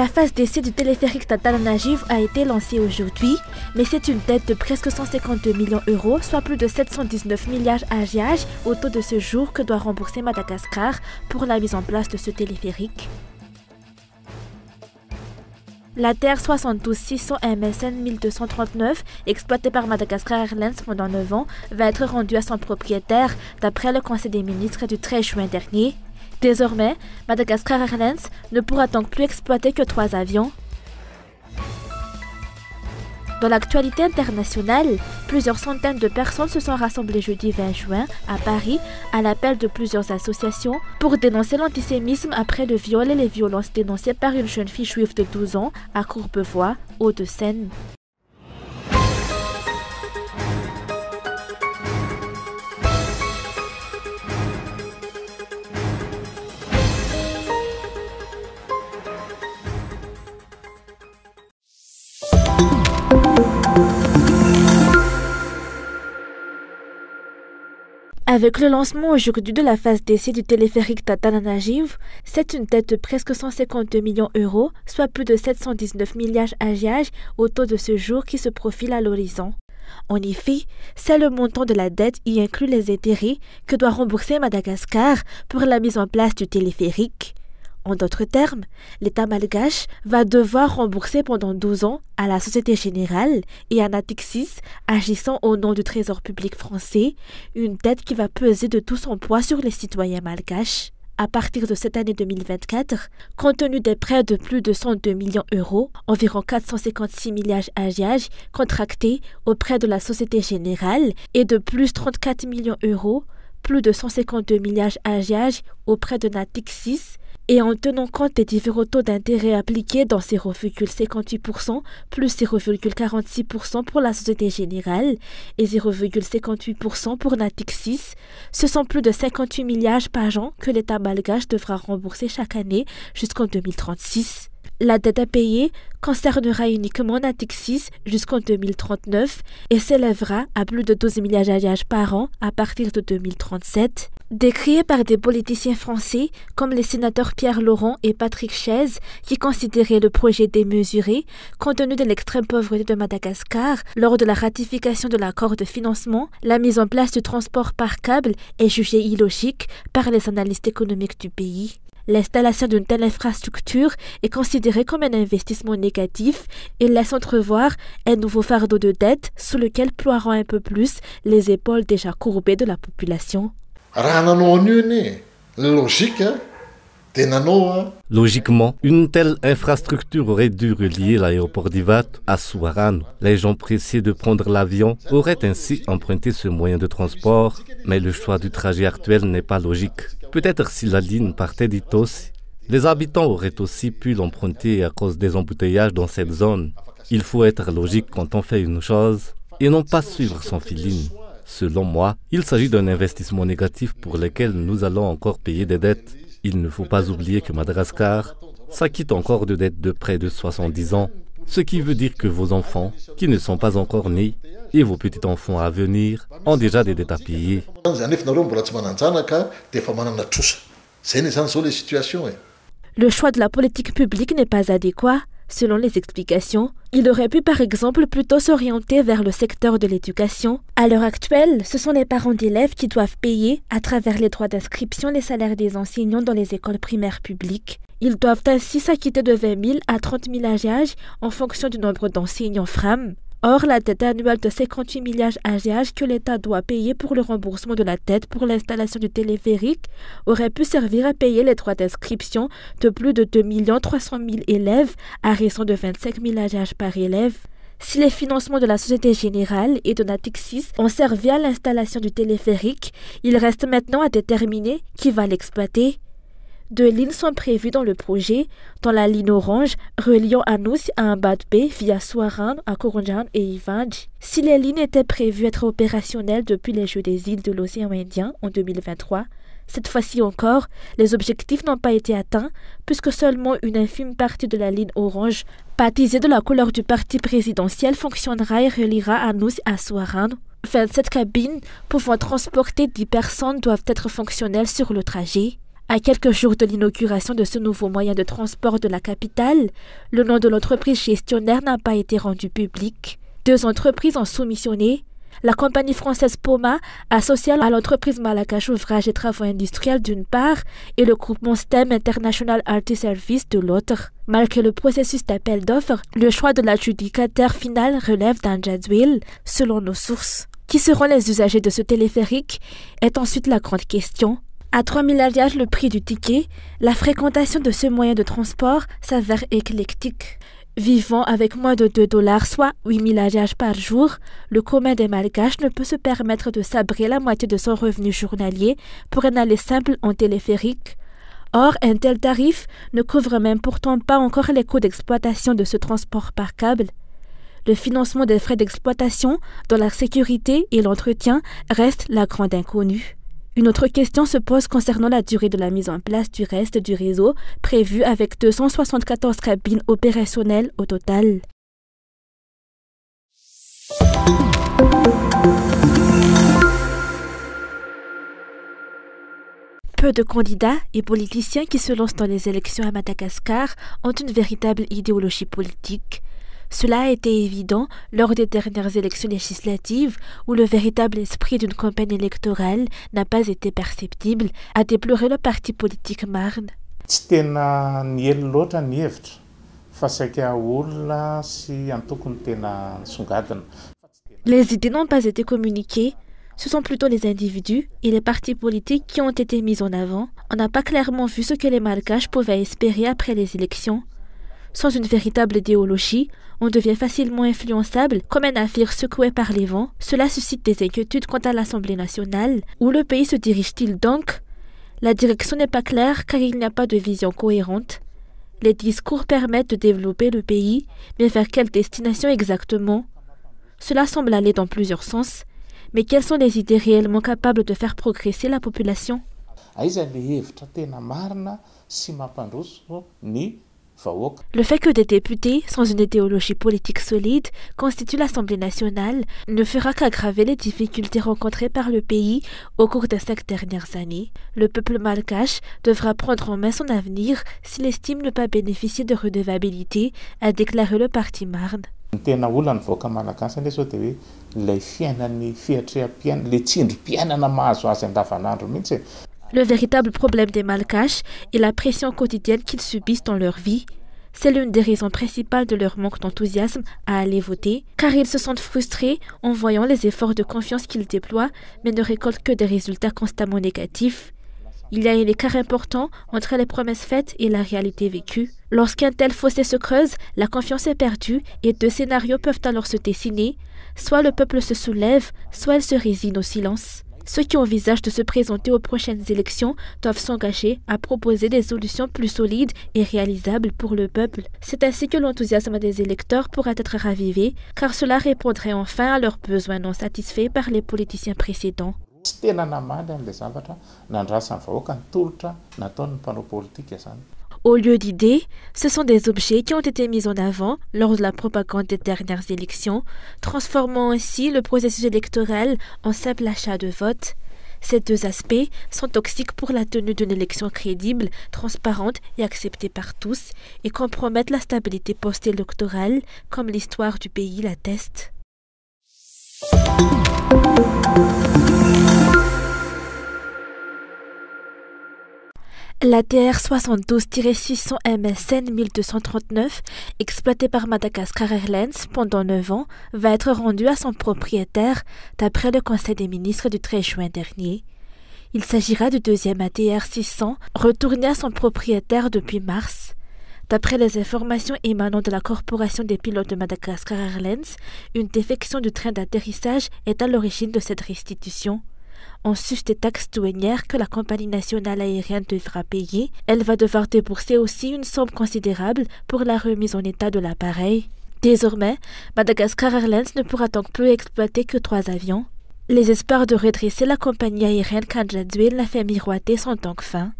La phase d'essai du téléphérique Tata Najiv a été lancée aujourd'hui, mais c'est une dette de presque 152 millions d'euros, soit plus de 719 milliards AGH au taux de ce jour que doit rembourser Madagascar pour la mise en place de ce téléphérique. La Terre 72-600 MSN 1239, exploitée par Madagascar Airlines pendant 9 ans, va être rendue à son propriétaire d'après le Conseil des ministres du 13 juin dernier. Désormais, Madagascar Airlines ne pourra donc plus exploiter que 3 avions. Dans l'actualité internationale, plusieurs centaines de personnes se sont rassemblées jeudi 20 juin à Paris à l'appel de plusieurs associations pour dénoncer l'antisémitisme après le viol et les violences dénoncées par une jeune fille juive de 12 ans à Courbevoie, Hauts-de-Seine. Avec le lancement aujourd'hui de la phase d'essai du téléphérique Tata Najiv, c'est une dette de presque 152 millions d'euros, soit plus de 719 milliards AGH au taux de ce jour qui se profile à l'horizon. En effet, c'est le montant de la dette y inclut les intérêts que doit rembourser Madagascar pour la mise en place du téléphérique. En d'autres termes, l'État malgache va devoir rembourser pendant 12 ans à la Société Générale et à Natixis, agissant au nom du Trésor public français, une dette qui va peser de tout son poids sur les citoyens malgaches. À partir de cette année 2024, compte tenu des prêts de plus de 102 millions d'euros, environ 456 milliards AGH contractés auprès de la Société Générale et de plus 34 millions d'euros, plus de 152 milliards AGH auprès de Natixis, et en tenant compte des différents taux d'intérêt appliqués dans 0,58% plus 0,46% pour la Société Générale et 0,58% pour Natixis, ce sont plus de 58 milliards par an que l'État malgache devra rembourser chaque année jusqu'en 2036. La dette à payer concernera uniquement Natixis jusqu'en 2039 et s'élèvera à plus de 12 milliards d'AGH par an à partir de 2037. Décriés par des politiciens français comme les sénateurs Pierre Laurent et Patrick Chaize qui considéraient le projet démesuré compte tenu de l'extrême pauvreté de Madagascar, lors de la ratification de l'accord de financement, la mise en place du transport par câble est jugée illogique par les analystes économiques du pays. L'installation d'une telle infrastructure est considérée comme un investissement négatif et laisse entrevoir un nouveau fardeau de dette sous lequel ploieront un peu plus les épaules déjà courbées de la population. Logiquement, une telle infrastructure aurait dû relier l'aéroport d'Ivat à Suvarano. Les gens pressés de prendre l'avion auraient ainsi emprunté ce moyen de transport, mais le choix du trajet actuel n'est pas logique. Peut-être si la ligne partait d'Itos, les habitants auraient aussi pu l'emprunter à cause des embouteillages dans cette zone. Il faut être logique quand on fait une chose et non pas suivre son feeling. Selon moi, il s'agit d'un investissement négatif pour lequel nous allons encore payer des dettes. Il ne faut pas oublier que Madagascar s'acquitte encore de dettes de près de 70 ans, ce qui veut dire que vos enfants, qui ne sont pas encore nés, et vos petits-enfants à venir, ont déjà des dettes à payer. Le choix de la politique publique n'est pas adéquat. Selon les explications, il aurait pu par exemple plutôt s'orienter vers le secteur de l'éducation. À l'heure actuelle, ce sont les parents d'élèves qui doivent payer, à travers les droits d'inscription, les salaires des enseignants dans les écoles primaires publiques. Ils doivent ainsi s'acquitter de 20 000 à 30 000 AGH en fonction du nombre d'enseignants FRAM. Or, la dette annuelle de 58 milliards AGH que l'État doit payer pour le remboursement de la dette pour l'installation du téléphérique aurait pu servir à payer les droits d'inscription de plus de 2 300 000 élèves à raison de 25 000 AGH par élève. Si les financements de la Société Générale et de Natixis ont servi à l'installation du téléphérique, il reste maintenant à déterminer qui va l'exploiter. 2 lignes sont prévues dans le projet, dans la ligne orange reliant Anous à Mbadbe via Suvarano à Coronjan et Ivanj. Si les lignes étaient prévues être opérationnelles depuis les Jeux des îles de l'océan Indien en 2023, cette fois-ci encore, les objectifs n'ont pas été atteints puisque seulement une infime partie de la ligne orange, baptisée de la couleur du parti présidentiel, fonctionnera et reliera Anous à Suvarano. 27 cabines pouvant transporter 10 personnes doivent être fonctionnelles sur le trajet. À quelques jours de l'inauguration de ce nouveau moyen de transport de la capitale, le nom de l'entreprise gestionnaire n'a pas été rendu public. 2 entreprises ont soumissionné. La compagnie française Poma, associée à l'entreprise malgache Ouvrages et Travaux Industriels d'une part, et le groupement STEM International IT Service de l'autre. Malgré le processus d'appel d'offres, le choix de l'adjudicataire final relève d'un jadwal, selon nos sources. Qui seront les usagers de ce téléphérique est ensuite la grande question. À 3 000 alliages le prix du ticket, la fréquentation de ce moyen de transport s'avère éclectique. Vivant avec moins de $2, soit 8 000 alliages par jour, le commun des Malgaches ne peut se permettre de sabrer la moitié de son revenu journalier pour un aller simple en téléphérique. Or, un tel tarif ne couvre même pourtant pas encore les coûts d'exploitation de ce transport par câble. Le financement des frais d'exploitation, dont la sécurité et l'entretien restent la grande inconnue. Une autre question se pose concernant la durée de la mise en place du reste du réseau, prévu avec 274 cabines opérationnelles au total. Peu de candidats et politiciens qui se lancent dans les élections à Madagascar ont une véritable idéologie politique. Cela a été évident lors des dernières élections législatives où le véritable esprit d'une campagne électorale n'a pas été perceptible, a déploré le parti politique Marne. Les idées n'ont pas été communiquées. Ce sont plutôt les individus et les partis politiques qui ont été mis en avant. On n'a pas clairement vu ce que les Malgaches pouvaient espérer après les élections. Sans une véritable idéologie, on devient facilement influençable comme un navire secoué par les vents. Cela suscite des inquiétudes quant à l'Assemblée nationale. Où le pays se dirige-t-il donc? La direction n'est pas claire car il n'y a pas de vision cohérente. Les discours permettent de développer le pays, mais vers quelle destination exactement? Cela semble aller dans plusieurs sens. Mais quelles sont les idées réellement capables de faire progresser la population? Le fait que des députés sans une idéologie politique solide constituent l'Assemblée nationale ne fera qu'aggraver les difficultés rencontrées par le pays au cours des 5 dernières années. Le peuple malgache devra prendre en main son avenir s'il estime ne pas bénéficier de redevabilité, a déclaré le parti Marne. Le véritable problème des Malgaches est la pression quotidienne qu'ils subissent dans leur vie. C'est l'une des raisons principales de leur manque d'enthousiasme à aller voter, car ils se sentent frustrés en voyant les efforts de confiance qu'ils déploient, mais ne récoltent que des résultats constamment négatifs. Il y a un écart important entre les promesses faites et la réalité vécue. Lorsqu'un tel fossé se creuse, la confiance est perdue et 2 scénarios peuvent alors se dessiner. Soit le peuple se soulève, soit il se résigne au silence. Ceux qui envisagent de se présenter aux prochaines élections doivent s'engager à proposer des solutions plus solides et réalisables pour le peuple. C'est ainsi que l'enthousiasme des électeurs pourra être ravivé, car cela répondrait enfin à leurs besoins non satisfaits par les politiciens précédents. Au lieu d'idées, ce sont des objets qui ont été mis en avant lors de la propagande des dernières élections, transformant ainsi le processus électoral en simple achat de vote. Ces 2 aspects sont toxiques pour la tenue d'une élection crédible, transparente et acceptée par tous, et compromettent la stabilité post-électorale, comme l'histoire du pays l'atteste. La TR-72-600 MSN 1239, exploitée par Madagascar Airlines pendant 9 ans, va être rendue à son propriétaire, d'après le Conseil des ministres du 13 juin dernier. Il s'agira du 2e ATR 600, retourné à son propriétaire depuis mars. D'après les informations émanant de la Corporation des pilotes de Madagascar Airlines, une défection du train d'atterrissage est à l'origine de cette restitution. En sus des taxes douanières que la compagnie nationale aérienne devra payer, elle va devoir débourser aussi une somme considérable pour la remise en état de l'appareil. Désormais, Madagascar Airlines ne pourra donc plus exploiter que 3 avions. Les espoirs de redresser la compagnie aérienne Kanjadzuel l'a fait miroiter sont donc fins.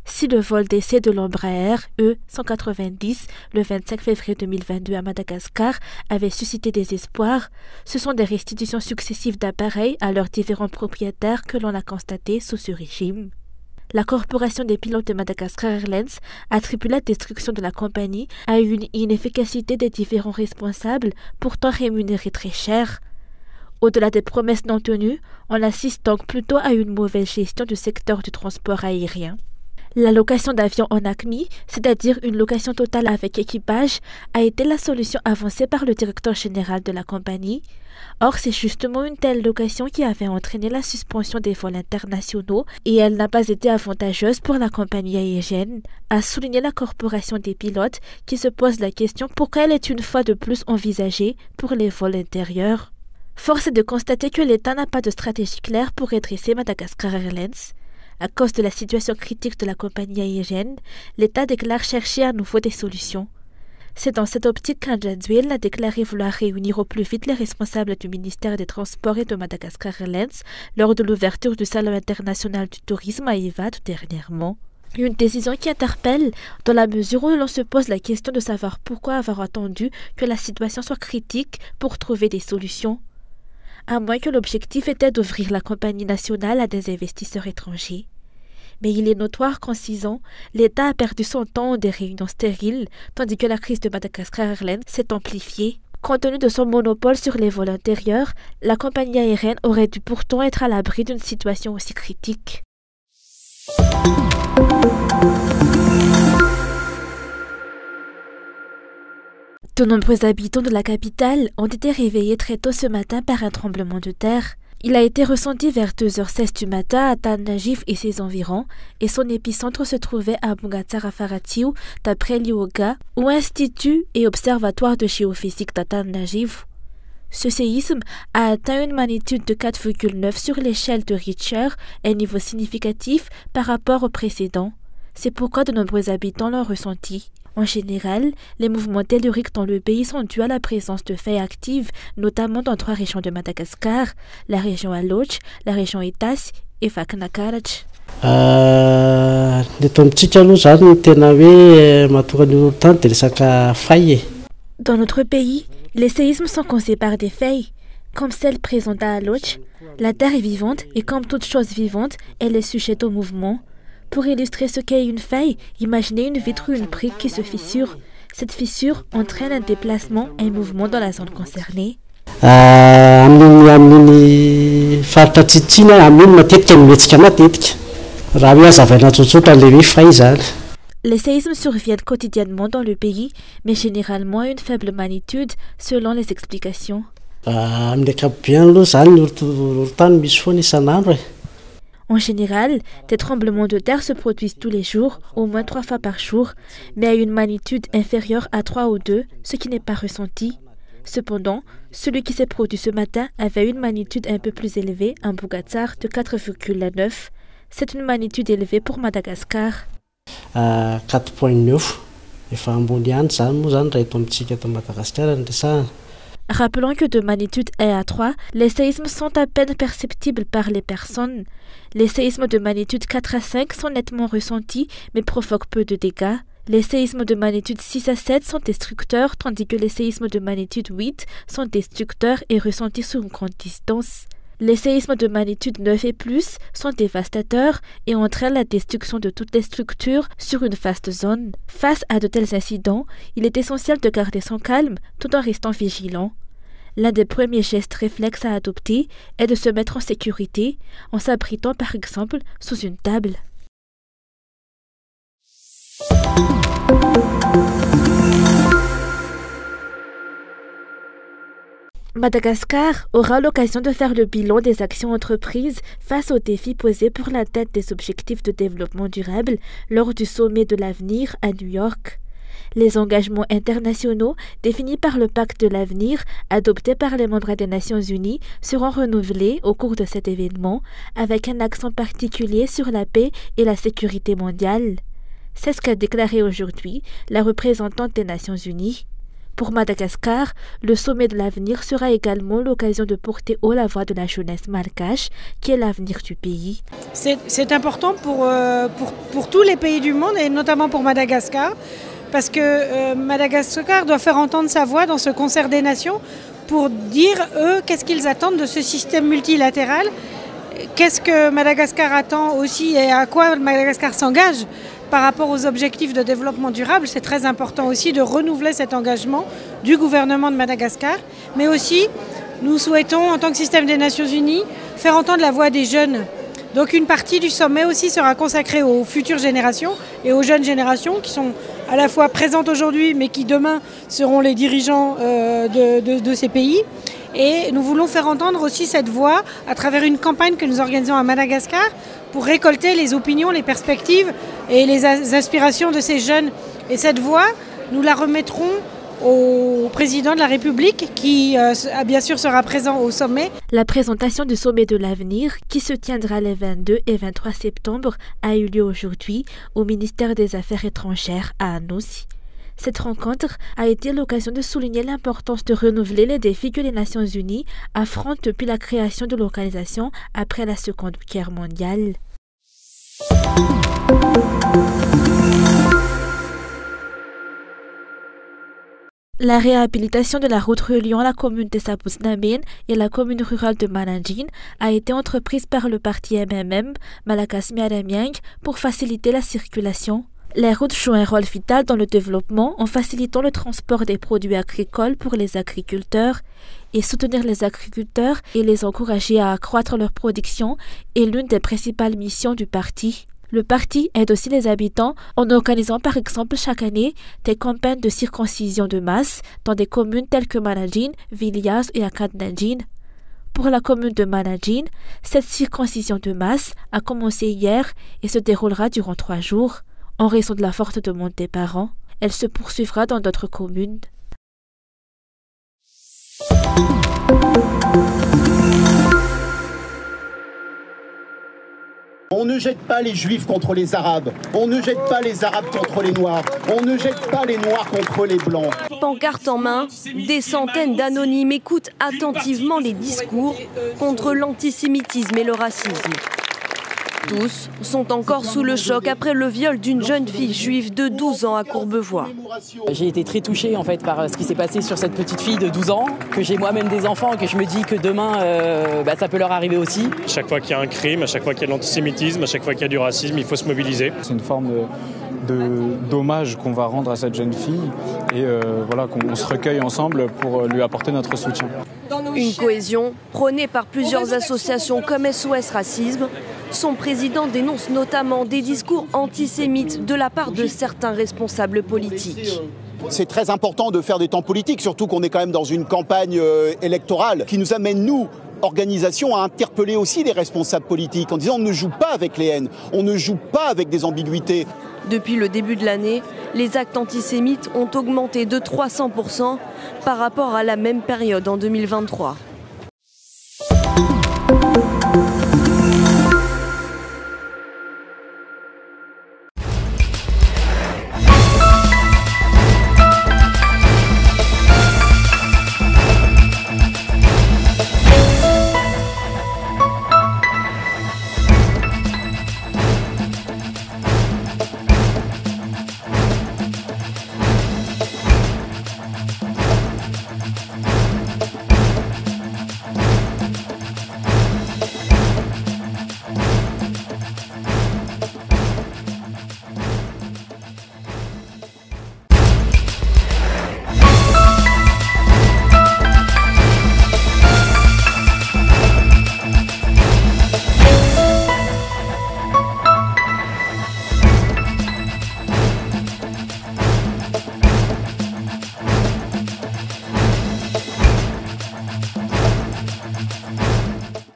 Si le vol d'essai de l'Embraer E190 le 25 février 2022 à Madagascar avait suscité des espoirs, ce sont des restitutions successives d'appareils à leurs différents propriétaires que l'on a constatées sous ce régime. La corporation des pilotes de Madagascar Airlines attribue la destruction de la compagnie à une inefficacité des différents responsables, pourtant rémunérés très cher. Au-delà des promesses non tenues, on assiste donc plutôt à une mauvaise gestion du secteur du transport aérien. La location d'avions en ACMI, c'est-à-dire une location totale avec équipage, a été la solution avancée par le directeur général de la compagnie. Or, c'est justement une telle location qui avait entraîné la suspension des vols internationaux et elle n'a pas été avantageuse pour la compagnie aérienne, a souligné la corporation des pilotes qui se pose la question pourquoi elle est une fois de plus envisagée pour les vols intérieurs. Force est de constater que l'État n'a pas de stratégie claire pour redresser Madagascar Airlines. À cause de la situation critique de la compagnie aérienne, l'État déclare chercher à nouveau des solutions. C'est dans cette optique qu'Anjadzuel a déclaré vouloir réunir au plus vite les responsables du ministère des Transports et de Madagascar Airlines lors de l'ouverture du Salon international du tourisme à Iva tout dernièrement. Une décision qui interpelle dans la mesure où l'on se pose la question de savoir pourquoi avoir attendu que la situation soit critique pour trouver des solutions. À moins que l'objectif était d'ouvrir la compagnie nationale à des investisseurs étrangers. Mais il est notoire qu'en 6 ans, l'État a perdu son temps en des réunions stériles, tandis que la crise de Madagascar Airlines s'est amplifiée. Compte tenu de son monopole sur les vols intérieurs, la compagnie aérienne aurait dû pourtant être à l'abri d'une situation aussi critique. De nombreux habitants de la capitale ont été réveillés très tôt ce matin par un tremblement de terre. Il a été ressenti vers 2h16 du matin à Tanajif et ses environs, et son épicentre se trouvait à Bungatsarafaratiou, d'après l'IOGA, ou Institut et Observatoire de géophysique d'Tanajif. Ce séisme a atteint une magnitude de 4,9 sur l'échelle de Richter, un niveau significatif par rapport au précédent. C'est pourquoi de nombreux habitants l'ont ressenti. En général, les mouvements telluriques dans le pays sont dus à la présence de failles actives, notamment dans 3 régions de Madagascar, la région Aloch, la région Itas et Vaknakarach. Dans notre pays, les séismes sont causés par des failles, comme celle présente à Aloch. La terre est vivante et comme toute chose vivante, elle est sujette au mouvement. Pour illustrer ce qu'est une faille, imaginez une vitre ou une brique qui se fissure. Cette fissure entraîne un déplacement et un mouvement dans la zone concernée. Les séismes surviennent quotidiennement dans le pays, mais généralement à une faible magnitude, selon les explications. En général, des tremblements de terre se produisent tous les jours, au moins 3 fois par jour, mais à une magnitude inférieure à 3 ou 2, ce qui n'est pas ressenti. Cependant, celui qui s'est produit ce matin avait une magnitude un peu plus élevée, un Bungatsar de 4,9. C'est une magnitude élevée pour Madagascar. 4,9. Rappelons que de magnitude 1 à 3, les séismes sont à peine perceptibles par les personnes. Les séismes de magnitude 4 à 5 sont nettement ressentis, mais provoquent peu de dégâts. Les séismes de magnitude 6 à 7 sont destructeurs, tandis que les séismes de magnitude 8 sont destructeurs et ressentis sur une grande distance. Les séismes de magnitude 9 et plus sont dévastateurs et entraînent la destruction de toutes les structures sur une vaste zone. Face à de tels incidents, il est essentiel de garder son calme tout en restant vigilant. L'un des premiers gestes réflexes à adopter est de se mettre en sécurité en s'abritant par exemple sous une table. Madagascar aura l'occasion de faire le bilan des actions entreprises face aux défis posés pour l'atteinte des objectifs de développement durable lors du sommet de l'avenir à New York. Les engagements internationaux définis par le Pacte de l'avenir adopté par les membres des Nations Unies seront renouvelés au cours de cet événement avec un accent particulier sur la paix et la sécurité mondiale. C'est ce qu'a déclaré aujourd'hui la représentante des Nations Unies. Pour Madagascar, le sommet de l'avenir sera également l'occasion de porter haut la voix de la jeunesse malgache, qui est l'avenir du pays. C'est important pour tous les pays du monde, et notamment pour Madagascar, parce que Madagascar doit faire entendre sa voix dans ce concert des nations pour dire, eux, qu'est-ce qu'ils attendent de ce système multilatéral qu'est-ce que Madagascar attend aussi et à quoi Madagascar s'engage par rapport aux objectifs de développement durable. C'est très important aussi de renouveler cet engagement du gouvernement de Madagascar. Mais aussi, nous souhaitons, en tant que système des Nations Unies, faire entendre la voix des jeunes. Donc une partie du sommet aussi sera consacrée aux futures générations et aux jeunes générations qui sont à la fois présentes aujourd'hui mais qui demain seront les dirigeants de ces pays. Et nous voulons faire entendre aussi cette voix à travers une campagne que nous organisons à Madagascar pour récolter les opinions, les perspectives et les aspirations de ces jeunes. Et cette voix, nous la remettrons au président de la République qui bien sûr sera présent au sommet. La présentation du sommet de l'avenir qui se tiendra les 22 et 23 septembre a eu lieu aujourd'hui au ministère des Affaires étrangères à Anossi. Cette rencontre a été l'occasion de souligner l'importance de renouveler les défis que les Nations Unies affrontent depuis la création de l'organisation après la Seconde Guerre mondiale. La réhabilitation de la route reliant la commune de Sapus-Namen et la commune rurale de Mananjin a été entreprise par le parti MMM, Malakas Miaramiang, pour faciliter la circulation. Les routes jouent un rôle vital dans le développement en facilitant le transport des produits agricoles pour les agriculteurs. Et soutenir les agriculteurs et les encourager à accroître leur production est l'une des principales missions du parti. Le parti aide aussi les habitants en organisant par exemple chaque année des campagnes de circoncision de masse dans des communes telles que Mananjin, Vilias et Akadnanjin. Pour la commune de Mananjin, cette circoncision de masse a commencé hier et se déroulera durant 3 jours. En raison de la forte demande des parents, elle se poursuivra dans d'autres communes. On ne jette pas les Juifs contre les Arabes, on ne jette pas les Arabes contre les Noirs, on ne jette pas les Noirs contre les Blancs. Pancarte en main, des centaines d'anonymes écoutent attentivement les discours contre l'antisémitisme et le racisme. Tous sont encore sous le choc après le viol d'une jeune fille juive de 12 ans à Courbevoie. J'ai été très touchée en fait par ce qui s'est passé sur cette petite fille de 12 ans, que j'ai moi-même des enfants et que je me dis que demain ça peut leur arriver aussi. À chaque fois qu'il y a un crime, à chaque fois qu'il y a de l'antisémitisme, à chaque fois qu'il y a du racisme, il faut se mobiliser. C'est une forme d'hommage qu'on va rendre à cette jeune fille et voilà, qu'on se recueille ensemble pour lui apporter notre soutien. Une cohésion prônée par plusieurs associations comme SOS Racisme. Son président dénonce notamment des discours antisémites de la part de certains responsables politiques. C'est très important de faire des temps politiques, surtout qu'on est quand même dans une campagne électorale qui nous amène, nous, organisation, à interpeller aussi les responsables politiques en disant on ne joue pas avec les haines, on ne joue pas avec des ambiguïtés. Depuis le début de l'année, les actes antisémites ont augmenté de 300% par rapport à la même période en 2023.